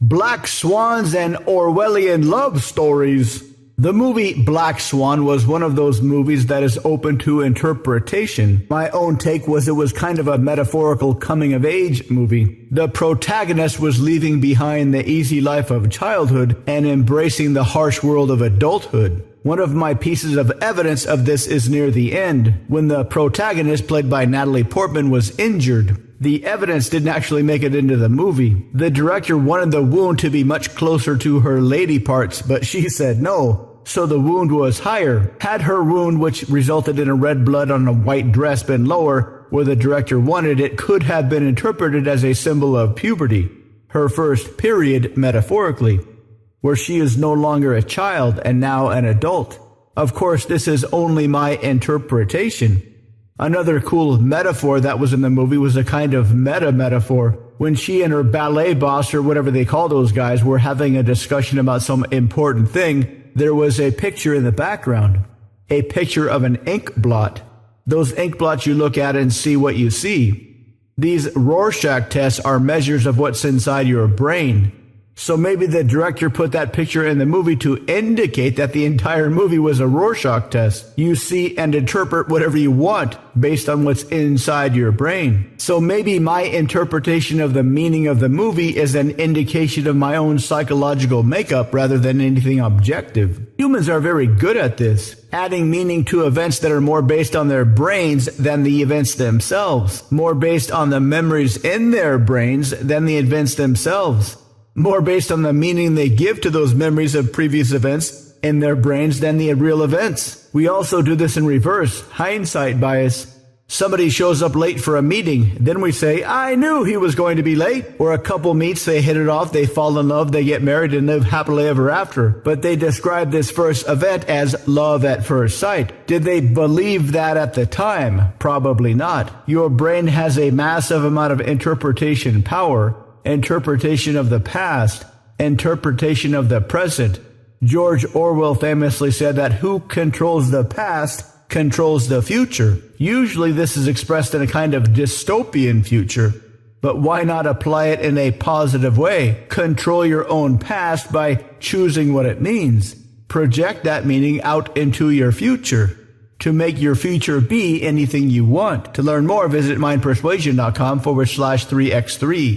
Black swans and Orwellian love stories. The movie Black Swan was one of those movies that is open to interpretation. My own take was it was kind of a metaphorical coming-of-age movie. The protagonist was leaving behind the easy life of childhood and embracing the harsh world of adulthood. One of my pieces of evidence of this is near the end, when the protagonist, played by Natalie Portman, was injured. The evidence didn't actually make it into the movie. The director wanted the wound to be much closer to her lady parts, but she said no, so the wound was higher. Had her wound, which resulted in a red blood on a white dress, been lower, where the director wanted it, could have been interpreted as a symbol of puberty, her first period metaphorically, where she is no longer a child and now an adult. Of course, this is only my interpretation. Another cool metaphor that was in the movie was a kind of meta-metaphor. When she and her ballet boss, or whatever they call those guys, were having a discussion about some important thing, there was a picture in the background. A picture of an ink blot. Those ink blots you look at and see what you see. These Rorschach tests are measures of what's inside your brain. So maybe the director put that picture in the movie to indicate that the entire movie was a Rorschach test. You see and interpret whatever you want based on what's inside your brain. So maybe my interpretation of the meaning of the movie is an indication of my own psychological makeup rather than anything objective. Humans are very good at this, adding meaning to events that are more based on their brains than the events themselves, more based on the memories in their brains than the events themselves, more based on the meaning they give to those memories of previous events in their brains than the real events. We also do this in reverse, hindsight bias. Somebody shows up late for a meeting, then we say, I knew he was going to be late. Or a couple meets, they hit it off, they fall in love, they get married and live happily ever after. But they describe this first event as love at first sight. Did they believe that at the time? Probably not. Your brain has a massive amount of interpretation power. Interpretation of the past, interpretation of the present. George Orwell famously said that who controls the past controls the future. Usually this is expressed in a kind of dystopian future, but why not apply it in a positive way? Control your own past by choosing what it means. Project that meaning out into your future to make your future be anything you want. To learn more, visit mindpersuasion.com/3x3.